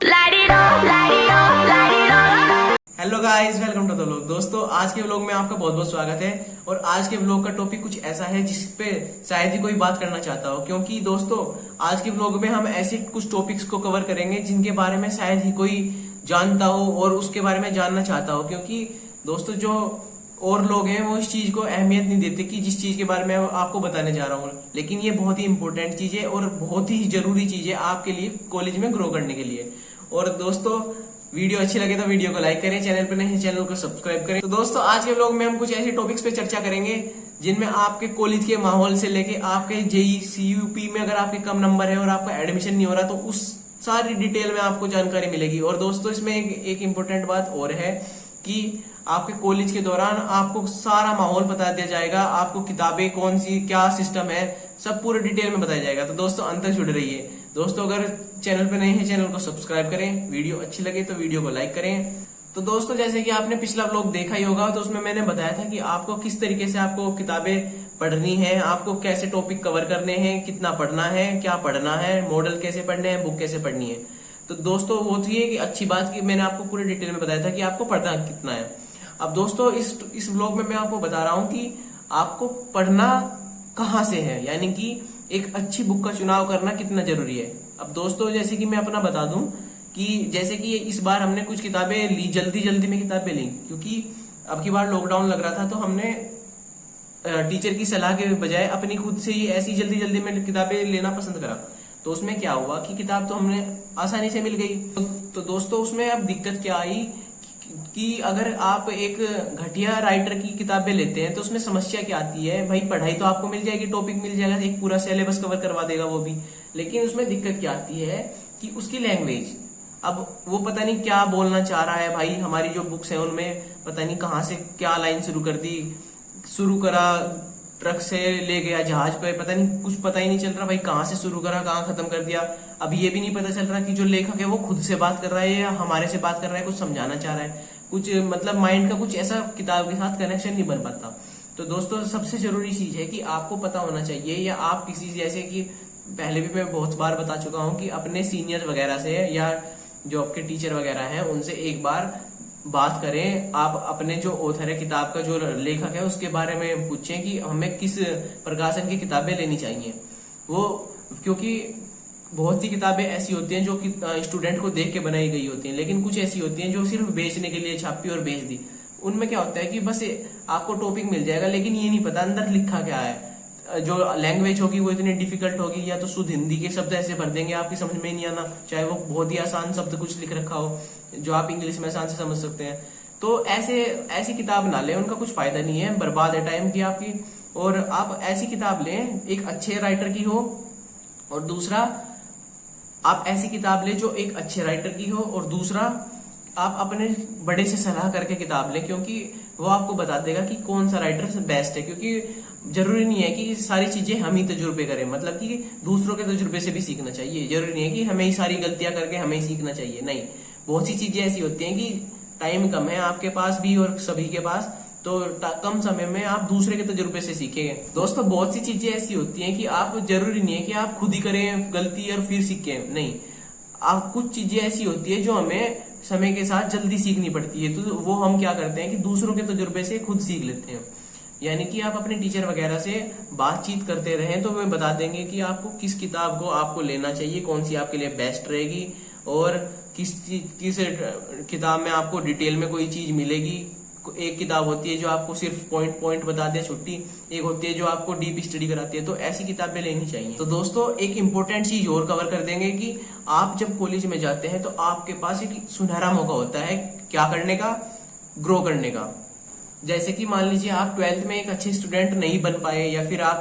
Hello guys, welcome to the vlog. दोस्तों, आज के व्लॉग में आपका बहुत बहुत स्वागत है। और आज के व्लॉग का टॉपिक कुछ ऐसा है जिस पे शायद ही कोई बात करना चाहता हो, क्योंकि दोस्तों आज के व्लॉग में हम ऐसे कुछ टॉपिक्स को कवर करेंगे जिनके बारे में शायद ही कोई जानता हो और उसके बारे में जानना चाहता हो। क्योंकि दोस्तों जो और लोग हैं वो इस चीज को अहमियत नहीं देते कि जिस चीज के बारे में आपको बताने जा रहा हूँ, लेकिन ये बहुत ही इंपॉर्टेंट चीज है और बहुत ही जरूरी चीज है आपके लिए कॉलेज में ग्रो करने के लिए। और दोस्तों वीडियो अच्छी लगे तो वीडियो को लाइक करें, चैनल पर नहीं चैनल को सब्सक्राइब करें। तो दोस्तों आज के व्लॉग में हम कुछ ऐसे टॉपिक्स पे चर्चा करेंगे जिनमें आपके कॉलेज के माहौल से लेके आपके जेई सीयूपी में अगर आपके कम नंबर है और आपका एडमिशन नहीं हो रहा तो उस सारी डिटेल में आपको जानकारी मिलेगी। और दोस्तों इसमें एक इम्पोर्टेंट बात और है कि आपके कॉलेज के दौरान आपको सारा माहौल बता दिया जाएगा, आपको किताबें कौन सी क्या सिस्टम है सब पूरे डिटेल में बताया जाएगा। तो दोस्तों अंत तक जुड़े रहिए। दोस्तों अगर चैनल पे नए हैं चैनल को सब्सक्राइब करें, वीडियो अच्छी लगे तो वीडियो को लाइक करें। तो दोस्तों जैसे कि आपने पिछला व्लॉग देखा ही होगा, तो उसमें मैंने बताया था कि आपको किस तरीके से आपको किताबें पढ़नी है, आपको कैसे टॉपिक कवर करने हैं, कितना पढ़ना है, क्या पढ़ना है, मॉडल कैसे पढ़ने हैं, बुक कैसे पढ़नी है। तो दोस्तों वो थी कि अच्छी बात कि मैंने आपको पूरे डिटेल में बताया था कि आपको पढ़ना कितना है। अब दोस्तों इस व्लॉग में मैं आपको बता रहा हूं कि आपको पढ़ना कहाँ से है, यानी कि एक अच्छी बुक का चुनाव करना कितना जरूरी है। अब दोस्तों जैसे कि मैं अपना बता दूं कि जैसे कि इस बार हमने कुछ किताबें ली, जल्दी में किताबें ली, क्योंकि अब की बार लॉकडाउन लग रहा था तो हमने टीचर की सलाह के बजाय अपनी खुद से ही ऐसी जल्दी में किताबें लेना पसंद करा। तो उसमें क्या हुआ कि किताब तो हमने आसानी से मिल गई। तो दोस्तों उसमें अब दिक्कत क्या आई कि अगर आप एक घटिया राइटर की किताबें लेते हैं तो उसमें समस्या क्या आती है। भाई पढ़ाई तो आपको मिल जाएगी, टॉपिक मिल जाएगा, एक पूरा सिलेबस कवर करवा देगा वो भी, लेकिन उसमें दिक्कत क्या आती है कि उसकी लैंग्वेज, अब वो पता नहीं क्या बोलना चाह रहा है। भाई हमारी जो बुक्स है उनमें पता नहीं कहाँ से क्या लाइन शुरू कर दी, शुरू करा ट्रक से ले गया जहाज पे, पता नहीं कुछ पता ही नहीं चल रहा भाई कहाँ से शुरू करा कहाँ खत्म कर दिया। अब ये भी नहीं पता चल रहा कि जो लेखक है वो खुद से बात कर रहा है या हमारे से बात कर रहा है, कुछ समझाना चाह रहा है, कुछ मतलब माइंड का कुछ ऐसा किताब के साथ कनेक्शन नहीं बन पाता। तो दोस्तों सबसे जरूरी चीज है कि आपको पता होना चाहिए, या आप किसी जैसे कि पहले भी मैं बहुत बार बता चुका हूँ कि अपने सीनियर वगैरह से या जो आपके टीचर वगैरह हैं उनसे एक बार बात करें। आप अपने जो ऑथर है किताब का, जो लेखक है उसके बारे में पूछें कि हमें किस प्रकाशन की किताबें लेनी चाहिए। वो क्योंकि बहुत सी किताबें ऐसी होती हैं जो कि स्टूडेंट को देख के बनाई गई होती हैं, लेकिन कुछ ऐसी होती हैं जो सिर्फ बेचने के लिए छापी और बेच दी। उनमें क्या होता है कि बस आपको टॉपिक मिल जाएगा लेकिन ये नहीं पता अंदर लिखा क्या है। जो लैंग्वेज होगी वो इतनी डिफिकल्ट होगी, या तो शुद्ध हिंदी के शब्द ऐसे भर देंगे आपकी समझ में नहीं आना, चाहे वो बहुत ही आसान शब्द कुछ लिख रखा हो जो आप इंग्लिश में आसान से समझ सकते हैं। तो ऐसी किताब ना लें, उनका कुछ फायदा नहीं है, बर्बाद है टाइम की आपकी। और आप ऐसी किताब लें एक अच्छे राइटर की हो, और दूसरा आप ऐसी किताब लें जो एक अच्छे राइटर की हो, और दूसरा आप अपने बड़े से सलाह करके किताब लें, क्योंकि वो आपको बता देगा कि कौन सा राइटर बेस्ट है। क्योंकि जरूरी नहीं है कि सारी चीजें हम ही तजुर्बे करें, मतलब कि दूसरों के तजुर्बे से भी सीखना चाहिए। जरूरी नहीं है कि हमें ही सारी गलतियां करके हमें ही सीखना चाहिए, नहीं। बहुत सी चीजें ऐसी होती हैं कि टाइम कम है आपके पास भी और सभी के पास, तो कम समय में आप दूसरे के तजुर्बे से सीखेंगे। दोस्तों बहुत सी चीजें ऐसी होती हैं कि आप जरूरी नहीं है कि आप खुद ही करें गलती और फिर सीखें, नहीं। आप कुछ चीजें ऐसी होती है जो हमें समय के साथ जल्दी सीखनी पड़ती है, तो वो हम क्या करते हैं कि दूसरों के तजुर्बे से खुद सीख लेते हैं। यानी कि आप अपने टीचर वगैरह से बातचीत करते रहें तो वे बता देंगे कि आपको किस किताब को आपको लेना चाहिए, कौन सी आपके लिए बेस्ट रहेगी, और किस किताब में आपको डिटेल में कोई चीज मिलेगी। एक किताब होती है जो आपको सिर्फ पॉइंट बता दे छुट्टी, एक होती है जो आपको डीप स्टडी कराती है। तो ऐसी किताबें लेनी चाहिए। तो दोस्तों एक इम्पोर्टेंट चीज और कवर कर देंगे कि आप जब कॉलेज में जाते हैं तो आपके पास एक सुनहरा मौका होता है क्या करने का, ग्रो करने का। जैसे कि मान लीजिए आप 12th में एक अच्छे स्टूडेंट नहीं बन पाए, या फिर आप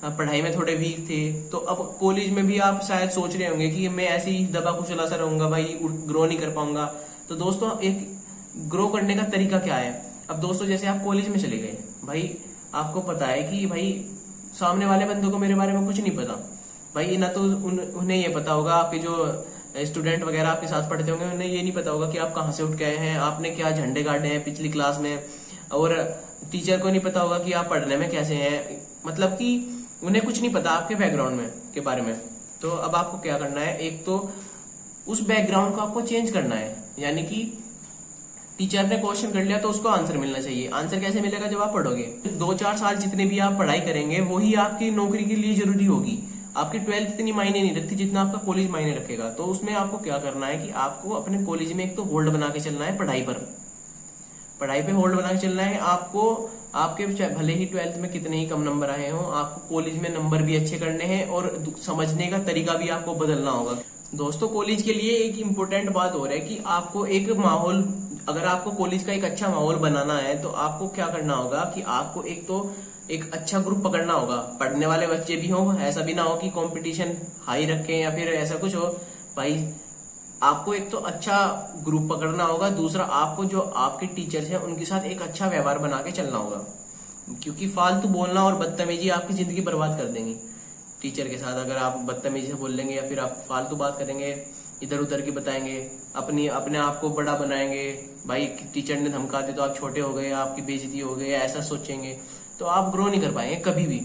पढ़ाई में थोड़े वीक थे, तो अब कॉलेज में भी आप शायद सोच रहे होंगे कि मैं ऐसे ही दबा कुचला सा रहूंगा, भाई ग्रो नहीं कर पाऊंगा। तो दोस्तों एक ग्रो करने का तरीका क्या है। अब दोस्तों जैसे आप कॉलेज में चले गए, भाई आपको पता है कि भाई सामने वाले बंदों को मेरे बारे में कुछ नहीं पता, भाई ना तो उन्हें ये पता होगा, आपके जो स्टूडेंट वगैरह आपके साथ पढ़ते होंगे उन्हें ये नहीं पता होगा कि आप कहाँ से उठ के आए हैं, आपने क्या झंडे गाड़े हैं पिछली क्लास में, और टीचर को नहीं पता होगा कि आप पढ़ने में कैसे हैं, मतलब कि उन्हें कुछ नहीं पता आपके बैकग्राउंड में के बारे में। तो अब आपको क्या करना है, एक तो उस बैकग्राउंड को आपको चेंज करना है। यानी कि टीचर ने क्वेश्चन कर लिया तो उसको आंसर मिलना चाहिए। आंसर कैसे मिलेगा? जब आप पढ़ोगे। 2-4 साल जितने भी आप पढ़ाई करेंगे वही आपकी नौकरी के लिए जरूरी होगी। आपकी 12th इतनी मायने नहीं रखती जितना आपका कॉलेज मायने रखेगा। तो उसमें आपको क्या करना है कि आपको अपने कॉलेज में एक तो होल्ड बना के चलना है पढ़ाई पर। पढ़ाई पे होल्ड बना के चलना है आपको। आपके भले ही 12th में कितने ही कम नंबर आए हों, आपको कॉलेज में नंबर भी अच्छे करने हैं और समझने का तरीका भी आपको बदलना होगा। दोस्तों, कॉलेज के लिए एक इम्पोर्टेंट बात हो रहा है कि आपको एक माहौल, अगर आपको कॉलेज का एक अच्छा माहौल बनाना है तो आपको क्या करना होगा कि आपको एक तो एक अच्छा ग्रुप पकड़ना होगा। पढ़ने वाले बच्चे भी हों, ऐसा भी ना हो कि कंपटीशन हाई रखें या फिर ऐसा कुछ हो। भाई आपको एक तो अच्छा ग्रुप पकड़ना होगा। दूसरा, आपको जो आपके टीचर्स हैं उनके साथ एक अच्छा व्यवहार बना के चलना होगा, क्योंकि फालतू बोलना और बदतमीजी आपकी जिंदगी बर्बाद कर देंगी। टीचर के साथ अगर आप बदतमीजी से बोल लेंगे या फिर आप फालतू बात करेंगे, इधर उधर की बताएंगे, अपने आप को बड़ा बनाएंगे, भाई टीचर ने धमका दिया तो आप छोटे हो गए, आपकी बेइज्जती हो गई, ऐसा सोचेंगे तो आप ग्रो नहीं कर पाएंगे कभी भी,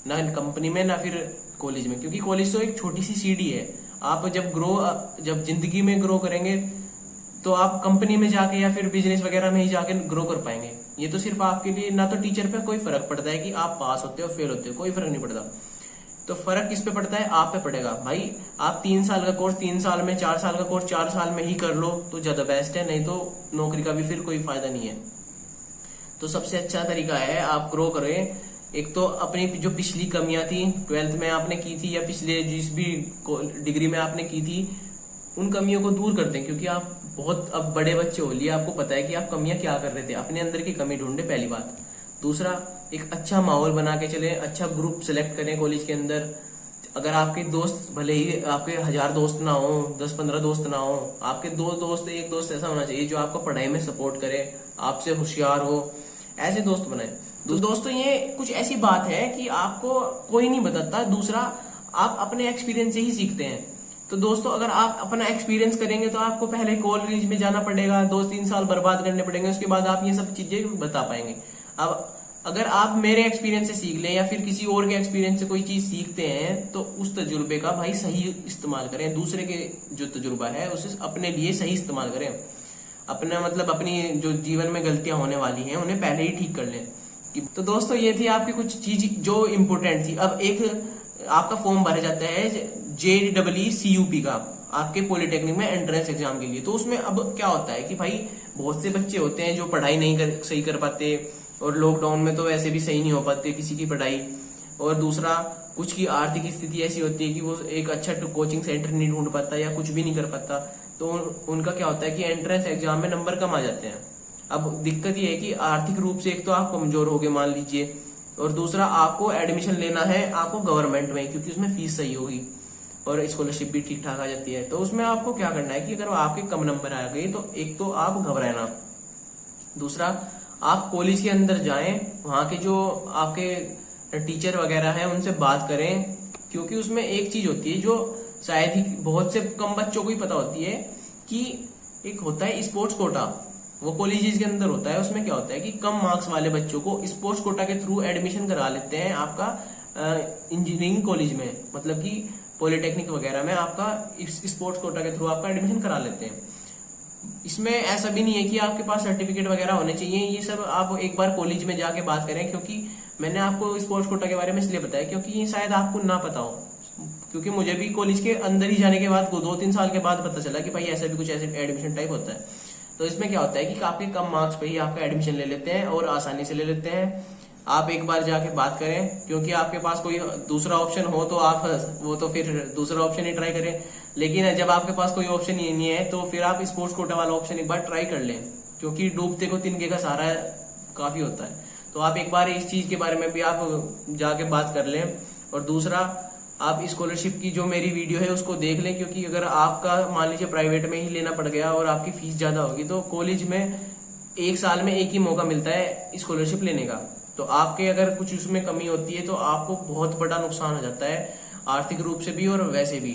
ना कंपनी में ना फिर कॉलेज में। क्योंकि कॉलेज तो एक छोटी सी सीढ़ी है। आप जब जिंदगी में ग्रो करेंगे तो आप कंपनी में जाके या फिर बिजनेस वगैरह में ही जाके ग्रो कर पाएंगे। ये तो सिर्फ आपके लिए, ना तो टीचर पे कोई फर्क पड़ता है कि आप पास होते हो फेल होते हो, कोई फर्क नहीं पड़ता। तो फर्क किस पे पड़ता है? आप पे पड़ेगा। भाई आप 3 साल का कोर्स 3 साल में, 4 साल का कोर्स 4 साल में ही कर लो तो ज्यादा बेस्ट है, नहीं तो नौकरी का भी फिर कोई फायदा नहीं है। तो सबसे अच्छा तरीका है आप ग्रो करें। एक तो अपनी जो पिछली कमियां थी 12th में आपने की थी या पिछले जिस भी डिग्री में आपने की थी, उन कमियों को दूर कर दें। क्योंकि आप बहुत अब बड़े बच्चे हो लिए, आपको पता है कि आप कमियां क्या कर रहे थे। अपने अंदर की कमी ढूंढे, पहली बात। दूसरा, एक अच्छा माहौल बना के चले, अच्छा ग्रुप सेलेक्ट करें कॉलेज के अंदर। अगर आपके दोस्त, भले ही आपके 1000 दोस्त ना हो, 10-15 दोस्त ना हो, आपके 2 दोस्त, एक दोस्त ऐसा होना चाहिए जो आपको पढ़ाई में सपोर्ट करे, आपसे होशियार हो, ऐसे दोस्त बनाए। दोस्तों, ये कुछ ऐसी बात है कि आपको कोई नहीं बताता। दूसरा, आप अपने एक्सपीरियंस से ही सीखते हैं। तो दोस्तों, अगर आप अपना एक्सपीरियंस करेंगे तो आपको पहले कॉलेज में जाना पड़ेगा, 2-3 साल बर्बाद करने पड़ेंगे, उसके बाद आप ये सब चीजें बता पाएंगे। अब अगर आप मेरे एक्सपीरियंस से सीख लें या फिर किसी और के एक्सपीरियंस से कोई चीज सीखते हैं तो उस तजुर्बे का भाई सही इस्तेमाल करें। दूसरे के जो तजुर्बा है उसे अपने लिए सही इस्तेमाल करें। अपना मतलब अपनी जो जीवन में गलतियां होने वाली हैं उन्हें पहले ही ठीक कर लें। तो दोस्तों, ये थी आपकी कुछ चीज जो इम्पोर्टेंट थी। अब एक आपका फॉर्म भरा जाता है JEE-CUP का, आपके पॉलिटेक्निक में एंट्रेंस एग्जाम के लिए। तो उसमें अब क्या होता है कि भाई बहुत से बच्चे होते हैं जो पढ़ाई नहीं सही कर पाते, और लॉकडाउन में तो वैसे भी सही नहीं हो पाती किसी की पढ़ाई। और दूसरा, कुछ की आर्थिक स्थिति ऐसी होती है कि वो एक अच्छा कोचिंग सेंटर नहीं ढूंढ पाता या कुछ भी नहीं कर पाता। तो उनका क्या होता है कि एंट्रेंस एग्जाम में नंबर कम आ जाते हैं। अब दिक्कत ये है कि आर्थिक रूप से एक तो आप कमजोर हो गए मान लीजिए, और दूसरा आपको एडमिशन लेना है आपको गवर्नमेंट में, क्योंकि उसमें फीस सही होगी और स्कॉलरशिप भी ठीक ठाक आ जाती है। तो उसमें आपको क्या करना है कि अगर आपके कम नंबर आ गए तो एक तो आप घबराए ना। दूसरा, आप कॉलेज के अंदर जाएं, वहां के जो आपके टीचर वगैरह हैं उनसे बात करें। क्योंकि उसमें एक चीज होती है जो शायद ही बहुत से कम बच्चों को ही पता होती है कि एक होता है स्पोर्ट्स कोटा, वो कॉलेजेस के अंदर होता है। उसमें क्या होता है कि कम मार्क्स वाले बच्चों को स्पोर्ट्स कोटा के थ्रू एडमिशन करा लेते हैं आपका इंजीनियरिंग कॉलेज में, मतलब कि पॉलिटेक्निक वगैरह में आपका स्पोर्ट्स कोटा के थ्रू आपका एडमिशन करा लेते हैं। इसमें ऐसा भी नहीं है कि आपके पास सर्टिफिकेट वगैरह होने चाहिए। ये सब आप एक बार कॉलेज में जाके बात करें। क्योंकि मैंने आपको स्पोर्ट्स कोटा के बारे में इसलिए बताया क्योंकि ये शायद आपको ना पता हो, क्योंकि मुझे भी कॉलेज के अंदर ही जाने के बाद 2-3 साल के बाद पता चला कि भाई ऐसा भी कुछ ऐसे एडमिशन टाइप होता है। तो इसमें क्या होता है कि आपके कम मार्क्स पे ही आपका एडमिशन ले लेते हैं और आसानी से ले लेते हैं। आप एक बार जाके बात करें, क्योंकि आपके पास कोई दूसरा ऑप्शन हो तो आप वो तो फिर दूसरा ऑप्शन ही ट्राई करें। लेकिन जब आपके पास कोई ऑप्शन ही नहीं है तो फिर आप स्पोर्ट्स कोटा वाला ऑप्शन एक बार ट्राई कर लें, क्योंकि डूबते को तिनके का सहारा काफी होता है। तो आप एक बार इस चीज के बारे में भी आप जाके बात कर लें। और दूसरा, आप स्कॉलरशिप की जो मेरी वीडियो है उसको देख लें, क्योंकि अगर आपका मान लीजिए प्राइवेट में ही लेना पड़ गया और आपकी फीस ज्यादा होगी तो कॉलेज में 1 साल में एक ही मौका मिलता है स्कॉलरशिप लेने का। तो आपके अगर कुछ उसमें कमी होती है तो आपको बहुत बड़ा नुकसान हो जाता है, आर्थिक रूप से भी और वैसे भी।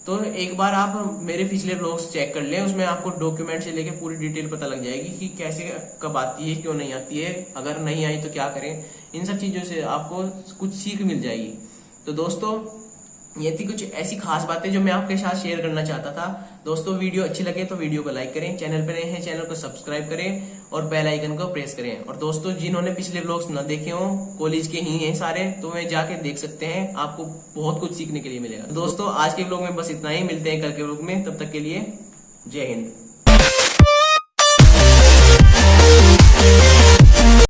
तो एक बार आप मेरे पिछले ब्लॉग्स चेक कर लें, उसमें आपको डॉक्यूमेंट से लेके पूरी डिटेल पता लग जाएगी कि कैसे कब आती है, क्यों नहीं आती है, अगर नहीं आई तो क्या करें। इन सब चीजों से आपको कुछ सीख मिल जाएगी। तो दोस्तों, ये थी कुछ ऐसी खास बातें जो मैं आपके साथ शेयर करना चाहता था। दोस्तों वीडियो अच्छी लगे तो वीडियो को लाइक करें, चैनल पर नए हैं चैनल को सब्सक्राइब करें और बेल आइकन को प्रेस करें। और दोस्तों जिन्होंने पिछले व्लॉग्स न देखे हो, कॉलेज के ही हैं सारे, तो वे जाके देख सकते हैं, आपको बहुत कुछ सीखने के लिए मिलेगा। दोस्तों आज के व्लॉग में बस इतना ही, मिलते हैं कल के व्लॉग में, तब तक के लिए जय हिंद।